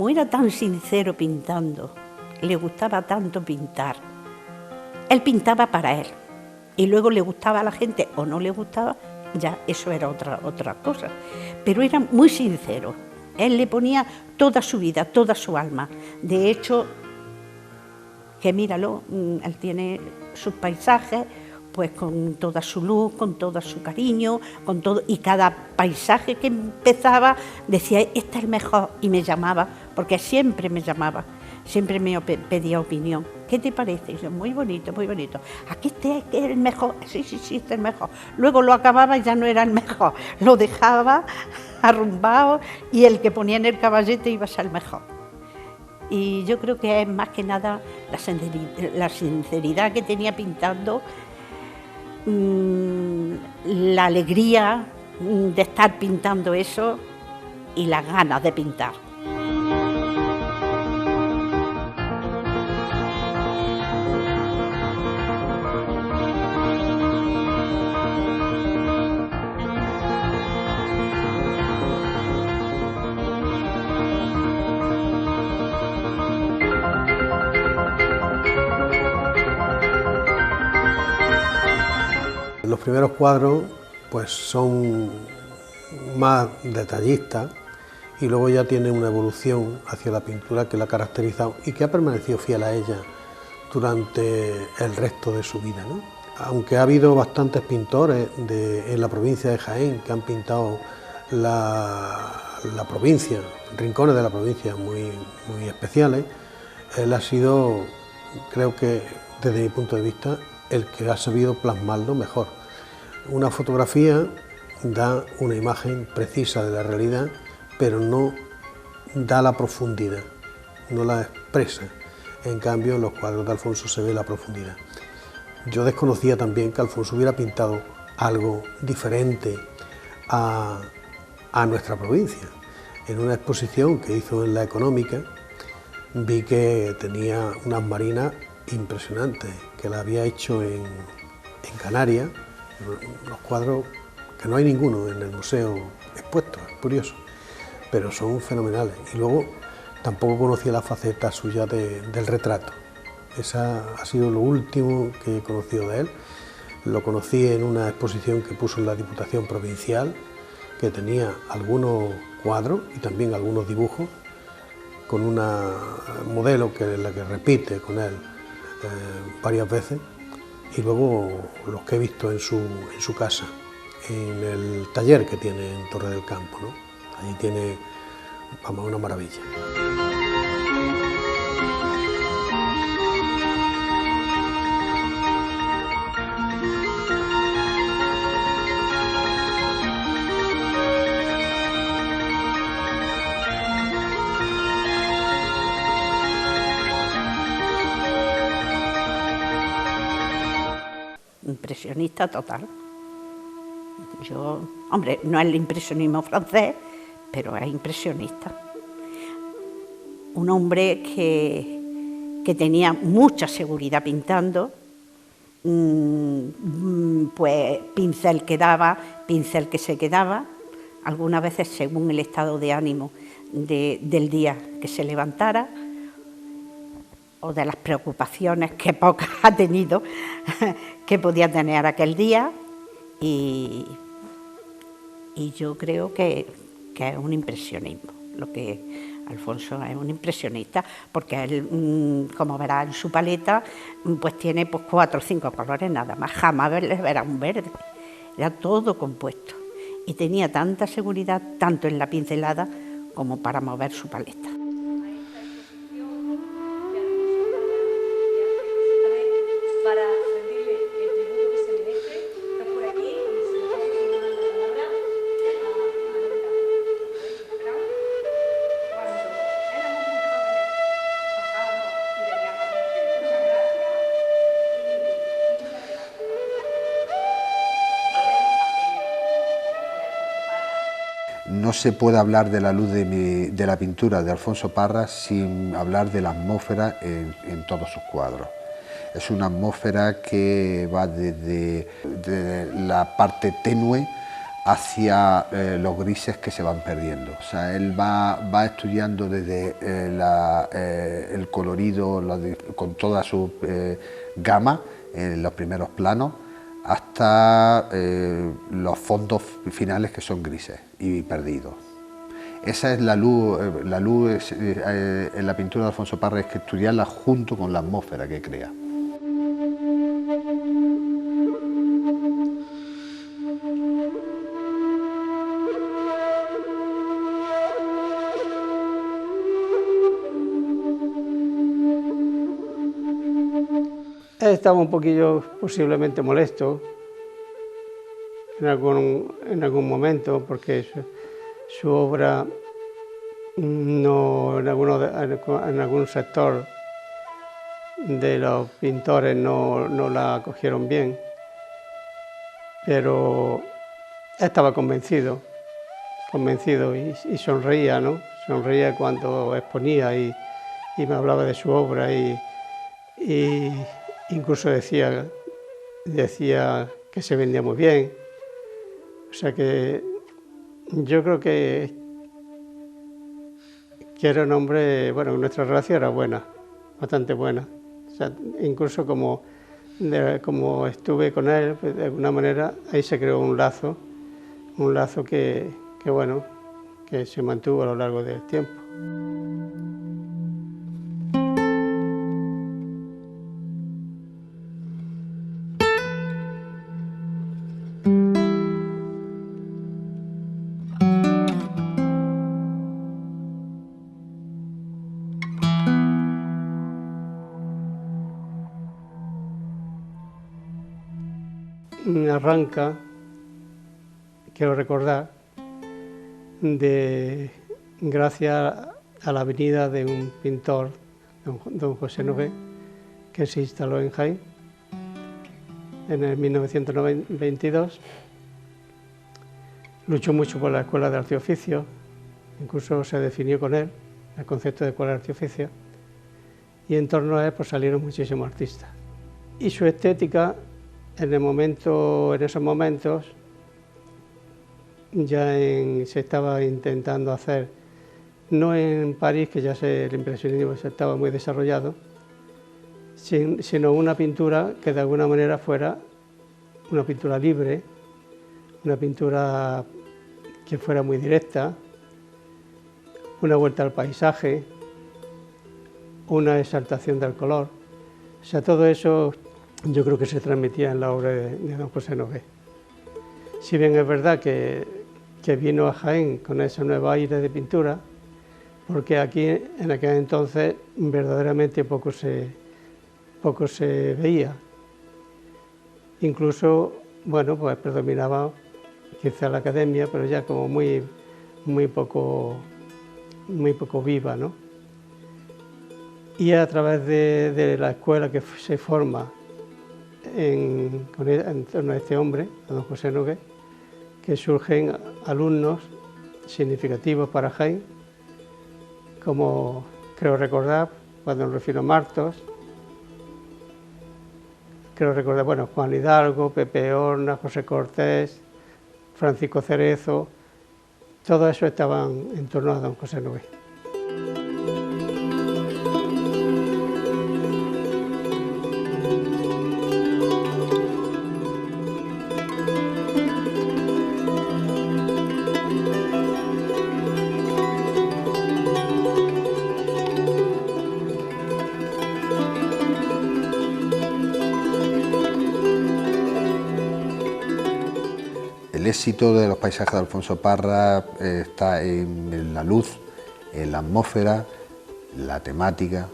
como era tan sincero pintando, le gustaba tanto pintar, él pintaba para él, y luego le gustaba a la gente o no le gustaba, ya eso era otra cosa, pero era muy sincero, él le ponía toda su vida, toda su alma. De hecho, que míralo, él tiene sus paisajes, pues con toda su luz, con todo su cariño, con todo, y cada paisaje que empezaba decía, este es el mejor, y me llamaba, porque siempre me llamaba, siempre me pedía opinión. ¿Qué te parece? Y yo, muy bonito, muy bonito. Aquí este es el mejor, sí, este es el mejor. Luego lo acababa y ya no era el mejor, lo dejaba arrumbado y el que ponía en el caballete iba a ser el mejor. Y yo creo que es más que nada la sinceridad que tenía pintando, la alegría de estar pintando eso y las ganas de pintar. Los primeros cuadros pues son más detallistas y luego ya tiene una evolución hacia la pintura que la ha caracterizado y que ha permanecido fiel a ella durante el resto de su vida, ¿no? Aunque ha habido bastantes pintores en la provincia de Jaén que han pintado la provincia, rincones de la provincia muy especiales, él ha sido, creo que desde mi punto de vista, el que ha sabido plasmarlo mejor. Una fotografía da una imagen precisa de la realidad, pero no da la profundidad, no la expresa. En cambio, en los cuadros de Alfonso se ve la profundidad. Yo desconocía también que Alfonso hubiera pintado algo diferente a nuestra provincia. En una exposición que hizo en la Económica, vi que tenía unas marinas impresionantes, que la había hecho en Canarias, los cuadros que no hay ninguno en el museo expuesto, es curioso, pero son fenomenales. Y luego tampoco conocía la faceta suya del retrato. Esa ha sido lo último que he conocido de él. Lo conocí en una exposición que puso en la Diputación Provincial, que tenía algunos cuadros y también algunos dibujos, con una modelo que es la que repite con él varias veces, y luego los que he visto en su casa, en el taller que tiene en Torre del Campo, ¿no? Allí tiene, vamos, una maravilla. Impresionista total. Hombre, no es el impresionismo francés, pero es impresionista. Un hombre que tenía mucha seguridad pintando, pues pincel que daba, pincel que se quedaba, algunas veces según el estado de ánimo del día que se levantara, o de las preocupaciones que pocas ha tenido, que podía tener aquel día, y yo creo que es un impresionismo, lo que Alfonso es un impresionista, porque él, como verá en su paleta, pues tiene pues 4 o 5 colores nada más, jamás verá un verde, era todo compuesto, y tenía tanta seguridad, tanto en la pincelada como para mover su paleta. No se puede hablar de la luz de la pintura de Alfonso Parra sin hablar de la atmósfera en todos sus cuadros. Es una atmósfera que va desde la parte tenue hacia los grises que se van perdiendo. O sea, él va estudiando desde el colorido con toda su gama en los primeros planos hasta los fondos finales que son grises y perdidos. Esa es la luz en la pintura de Alfonso Parra, es que estudiarla junto con la atmósfera que crea. Estaba un poquillo posiblemente molesto en algún momento, porque su obra no, en algún sector de los pintores no la acogieron bien, pero estaba convencido y sonreía, ¿no? Sonreía cuando exponía y me hablaba de su obra y incluso decía que se vendía muy bien. O sea que yo creo que era un hombre, bueno, nuestra relación era buena, bastante buena. O sea, incluso como estuve con él, pues de alguna manera ahí se creó un lazo que bueno, que se mantuvo a lo largo del tiempo. Arranca, quiero recordar, gracias a la venida de un pintor, don José Nogué, que se instaló en Jaén en el 1922. Luchó mucho por la Escuela de Arte y Oficio, incluso se definió con él el concepto de Escuela de Arte y Oficio, y en torno a él pues, salieron muchísimos artistas. Y su estética, en esos momentos, ya se estaba intentando hacer, no en París, que ya el impresionismo estaba muy desarrollado, sino una pintura que de alguna manera fuera una pintura libre, una pintura que fuera muy directa, una vuelta al paisaje, una exaltación del color. O sea, todo eso yo creo que se transmitía en la obra de don José Nogué. Si bien es verdad que vino a Jaén con ese nuevo aire de pintura, porque aquí en aquel entonces verdaderamente poco se veía. Incluso, bueno, pues predominaba quizá la academia, pero ya como muy poco viva, ¿no? Y a través de la escuela que se forma en torno a este hombre, a don José Nogué, que surgen alumnos significativos para Jaén, como creo recordar, don Rufino Martos, creo recordar, bueno, Juan Hidalgo, Pepe Horna, José Cortés, Francisco Cerezo, todo eso estaban en torno a don José Nogué. El éxito de los paisajes de Alfonso Parra está en la luz, en la atmósfera, la temática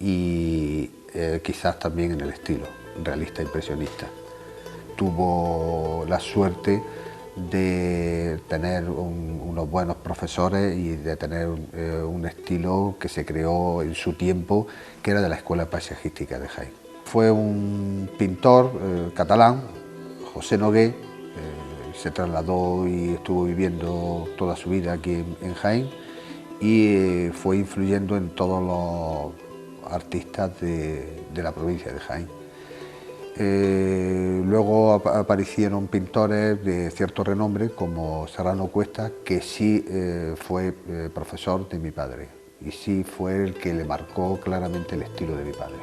y quizás también en el estilo realista impresionista. Tuvo la suerte de tener unos buenos profesores y de tener un estilo que se creó en su tiempo, que era de la Escuela Paisajística de Jaén. Fue un pintor catalán, José Nogué. Se trasladó y estuvo viviendo toda su vida aquí en Jaén y fue influyendo en todos los artistas de la provincia de Jaén. Luego aparecieron pintores de cierto renombre como Serrano Cuesta, que sí fue profesor de mi padre y sí fue el que le marcó claramente el estilo de mi padre.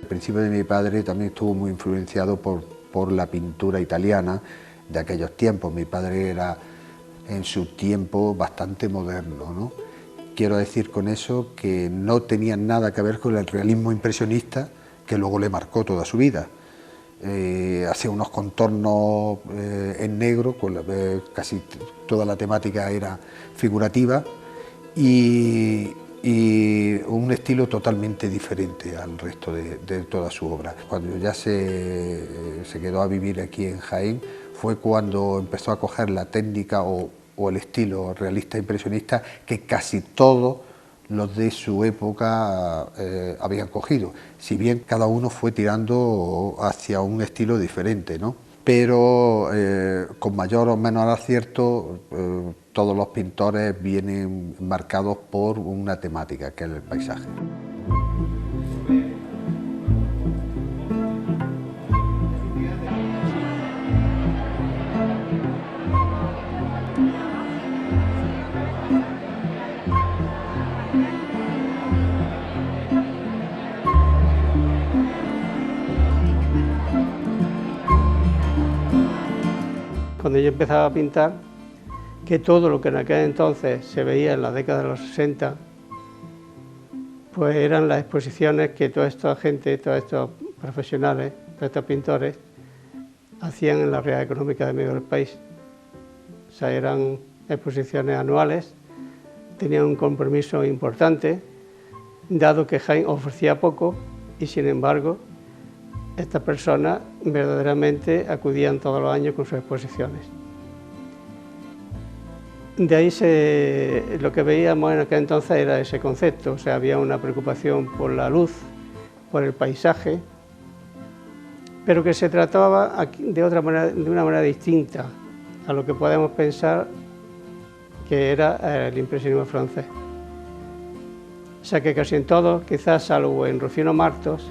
El principio de mi padre también estuvo muy influenciado por la pintura italiana de aquellos tiempos. Mi padre era en su tiempo bastante moderno, ¿no? Quiero decir con eso que no tenía nada que ver con el realismo impresionista que luego le marcó toda su vida. Hacía unos contornos en negro, casi toda la temática era figurativa y un estilo totalmente diferente al resto de toda su obra. Cuando ya se quedó a vivir aquí en Jaén fue cuando empezó a coger la técnica o el estilo realista impresionista que casi todos los de su época habían cogido, si bien cada uno fue tirando hacia un estilo diferente, ¿no? Pero con mayor o menor acierto, todos los pintores vienen marcados por una temática, que es el paisaje. Cuando yo empezaba a pintar, que todo lo que en aquel entonces se veía en la década de los 60, pues eran las exposiciones que toda esta gente, todos estos profesionales, todos estos pintores, hacían en la Real Económica de medio del país. O sea, eran exposiciones anuales, tenían un compromiso importante, dado que Jaén ofrecía poco y sin embargo estas personas verdaderamente acudían todos los años con sus exposiciones. De ahí lo que veíamos en aquel entonces era ese concepto, o sea, había una preocupación por la luz, por el paisaje, pero que se trataba de una manera distinta a lo que podemos pensar que era el impresionismo francés. O sea que casi en todos, quizás salvo en Rufino Martos,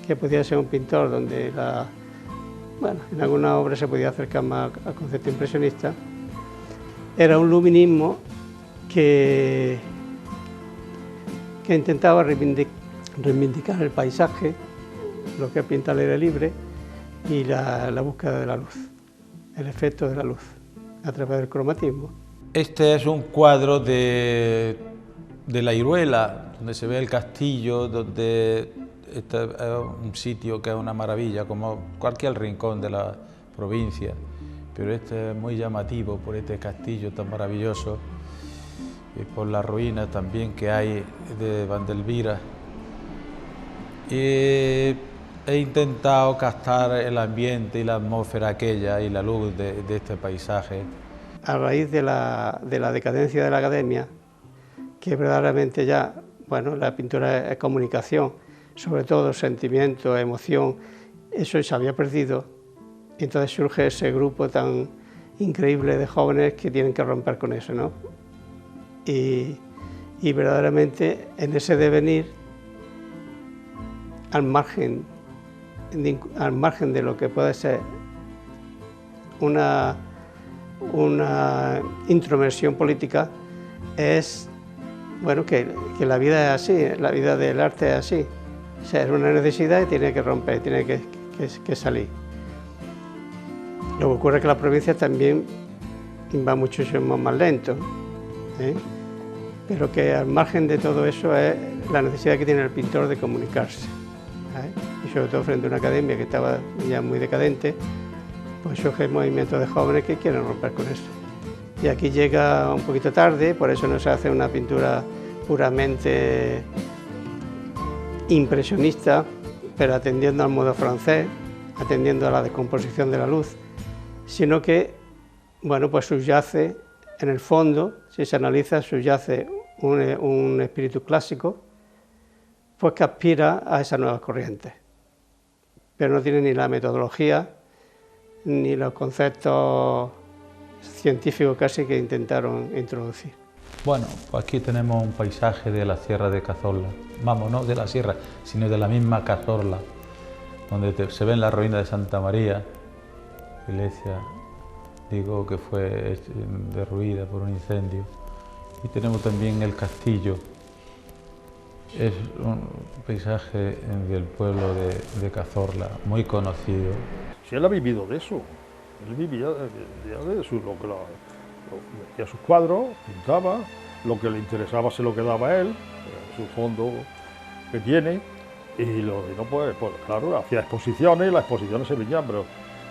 que podía ser un pintor donde en alguna obra se podía acercar más al concepto impresionista, era un luminismo que intentaba reivindicar el paisaje, lo que es pintar al aire libre y la búsqueda de la luz, el efecto de la luz a través del cromatismo. Este es un cuadro de la Iruela, donde se ve el castillo, donde este es un sitio que es una maravilla, como cualquier rincón de la provincia, pero este es muy llamativo por este castillo tan maravilloso y por las ruinas también que hay de Vandelvira. Y he intentado captar el ambiente y la atmósfera aquella y la luz de este paisaje. A raíz de la decadencia de la academia, que verdaderamente ya, la pintura es comunicación, sobre todo sentimiento, emoción, eso se había perdido. Y entonces surge ese grupo tan increíble de jóvenes que tienen que romper con eso, ¿no? Y verdaderamente en ese devenir, al margen de lo que puede ser una introversión política, es que la vida es así, la vida del arte es así. O sea, es una necesidad y tiene que romper, tiene que salir. Lo que ocurre es que la provincia también va muchísimo más lento, pero que al margen de todo eso es la necesidad que tiene el pintor de comunicarse. Y sobre todo frente a una academia que estaba ya muy decadente, pues surge movimientos de jóvenes que quieren romper con eso. Y aquí llega un poquito tarde, por eso no se hace una pintura puramente impresionista, pero atendiendo al modo francés, atendiendo a la descomposición de la luz, sino que, bueno, pues subyace, en el fondo, si se analiza, subyace un espíritu clásico, pues que aspira a esas nuevas corrientes, pero no tiene ni la metodología, ni los conceptos científicos casi que intentaron introducir. Bueno, pues aquí tenemos un paisaje de la Sierra de Cazorla, vamos, no de la sierra, sino de la misma Cazorla, donde se ven las ruinas de Santa María, iglesia, digo que fue derruida por un incendio, y tenemos también el castillo. Es un paisaje del pueblo de Cazorla, muy conocido. Si él ha vivido de eso, él vivía de hacía sus cuadros, pintaba, lo que le interesaba se lo quedaba a él, su fondo que tiene, y lo no pues claro, hacía exposiciones, y las exposiciones se vendían, pero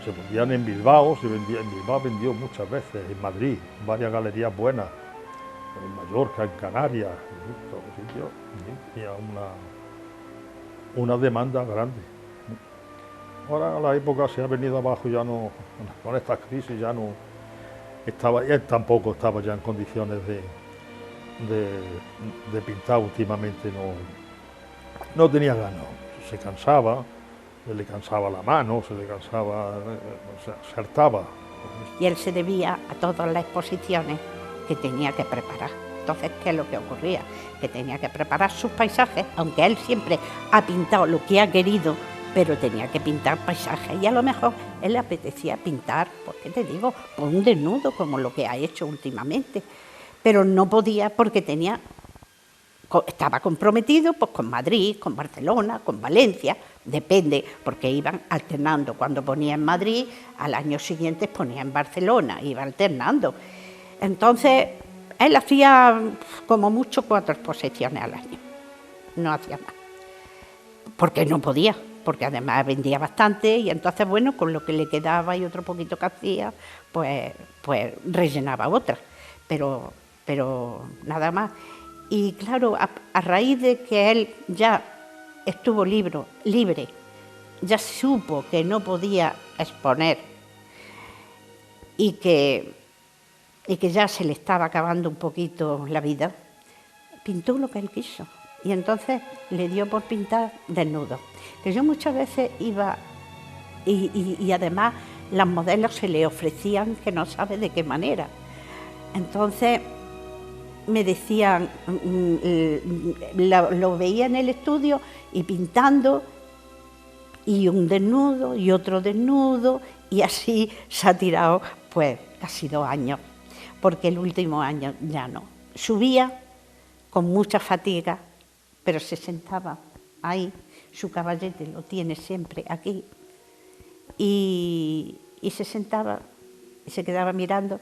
se vendían en Bilbao, en Bilbao vendió muchas veces, en Madrid, varias galerías buenas, en Mallorca, en Canarias, en todos los sitios, tenía una demanda grande. Ahora la época se ha venido abajo, ya no, con estas crisis ya no estaba, él tampoco estaba ya en condiciones de pintar últimamente, no tenía ganas, se cansaba, se le cansaba la mano, se le cansaba, se hartaba. Y él se debía a todas las exposiciones que tenía que preparar. Entonces, ¿qué es lo que ocurría? Que tenía que preparar sus paisajes, aunque él siempre ha pintado lo que ha querido, pero tenía que pintar paisajes y a lo mejor él le apetecía pintar, pues qué te digo, pues un desnudo como lo que ha hecho últimamente, pero no podía porque estaba comprometido pues con Madrid, con Barcelona, con Valencia, depende, porque iban alternando, cuando ponía en Madrid, al año siguiente ponía en Barcelona, iba alternando. Entonces, él hacía como mucho 4 exposiciones al año, no hacía más, porque no podía, porque además vendía bastante y entonces, bueno, con lo que le quedaba y otro poquito que hacía, pues rellenaba otras, pero nada más. Y claro, a raíz de que él ya estuvo libre, ya supo que no podía exponer y que ya se le estaba acabando un poquito la vida, pintó lo que él quiso. Y entonces le dio por pintar desnudos. Que yo muchas veces iba y además las modelos se le ofrecían que no sabe de qué manera. Entonces me decían, lo veía en el estudio y pintando, y un desnudo y otro desnudo, y así se ha tirado pues casi 2 años, porque el último año ya no. Subía con mucha fatiga, pero se sentaba ahí, su caballete lo tiene siempre aquí, y se sentaba y se quedaba mirando,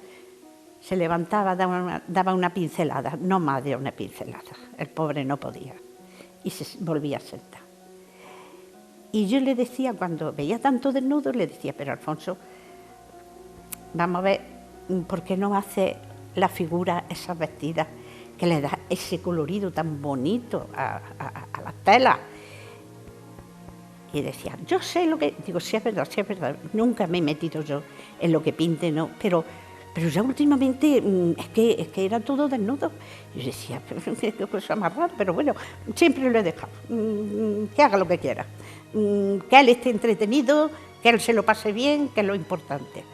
se levantaba, daba una pincelada, no más de una pincelada, el pobre no podía, y se volvía a sentar. Y yo le decía, cuando veía tanto desnudo, le decía, pero Alfonso, vamos a ver, ¿por qué no hace la figura esas vestidas que le da ese colorido tan bonito a las telas? Y decía, yo sé lo que... Digo, sí es verdad, nunca me he metido yo en lo que pinte, no, pero ya últimamente es que era todo desnudo. Y yo decía, qué cosa más rara, pero bueno, siempre lo he dejado, que haga lo que quiera, que él esté entretenido, que él se lo pase bien, que es lo importante.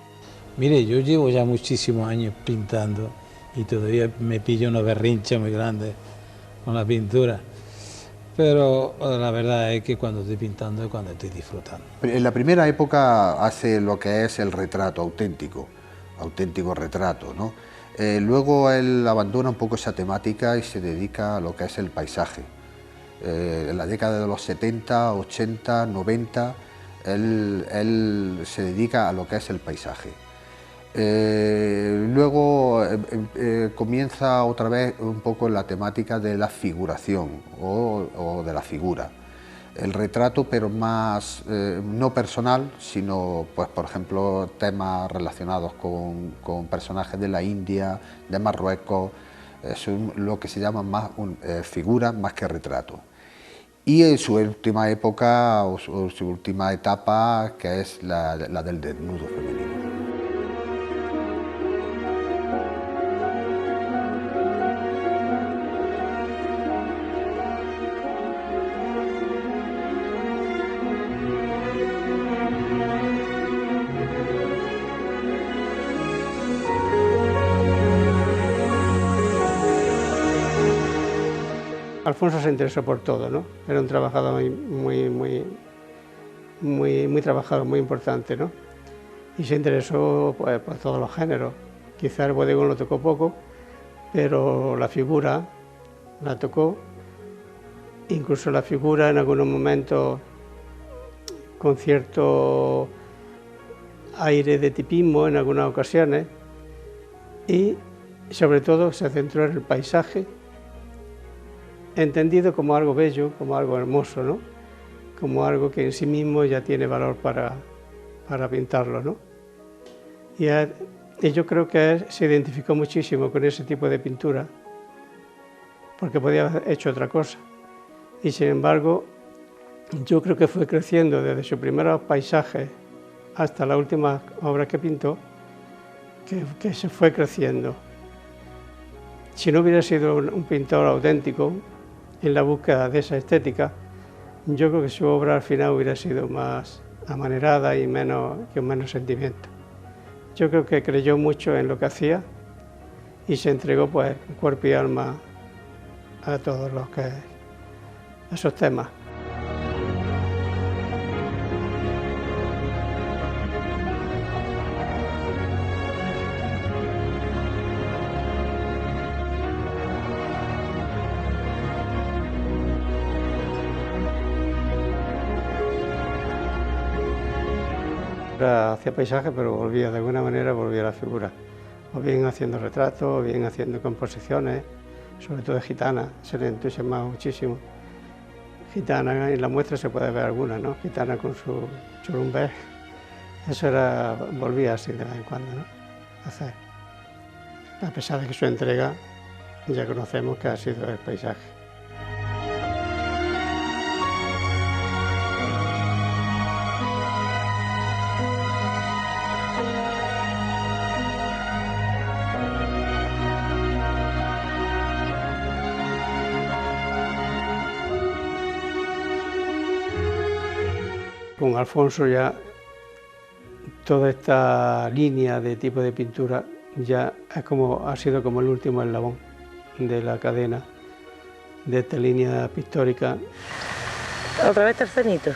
Mire, yo llevo ya muchísimos años pintando y todavía me pillo unos berrinches muy grandes con la pintura, pero la verdad es que cuando estoy pintando es cuando estoy disfrutando. En la primera época hace lo que es el retrato auténtico retrato, ¿no? Luego él abandona un poco esa temática y se dedica a lo que es el paisaje. En la década de los 70, 80, 90, él se dedica a lo que es el paisaje. Luego comienza otra vez un poco la temática de la figuración o de la figura. El retrato, pero más no personal, sino, pues, por ejemplo, temas relacionados con personajes de la India, de Marruecos, es lo que se llama más figura más que retrato. y en su última época o su última etapa, que es la del desnudo femenino. Alfonso se interesó por todo, ¿no? Era un trabajador muy trabajador, muy importante, ¿no? Y se interesó pues, por todos los géneros. Quizá el bodegón lo tocó poco, pero la figura la tocó. Incluso la figura en algunos momentos con cierto aire de tipismo en algunas ocasiones. Y sobre todo se centró en el paisaje, entendido como algo bello, como algo hermoso, ¿no? Como algo que en sí mismo ya tiene valor para pintarlo, ¿no? Y yo creo que él se identificó muchísimo con ese tipo de pintura, porque podía haber hecho otra cosa. Y sin embargo, yo creo que fue creciendo desde sus primeros paisajes hasta las últimas obras que pintó, que se fue creciendo. Si no hubiera sido un pintor auténtico, en la búsqueda de esa estética, yo creo que su obra al final hubiera sido más amanerada y con menos sentimiento. Yo creo que creyó mucho en lo que hacía y se entregó pues cuerpo y alma a todos esos temas. Hacía paisajes, pero volvía de alguna manera, volvía a la figura, o bien haciendo retratos, o bien haciendo composiciones, sobre todo de gitanas, se le entusiasmaba muchísimo. Gitana, en la muestra se puede ver alguna, ¿no? Gitana con su churumbé, eso volvía así de vez en cuando, ¿no? Hacer. A pesar de que su entrega ya conocemos que ha sido el paisaje. Con Alfonso ya toda esta línea de tipo de pintura ya ha sido como el último eslabón de la cadena de esta línea pictórica. ¿Otra vez tercenito?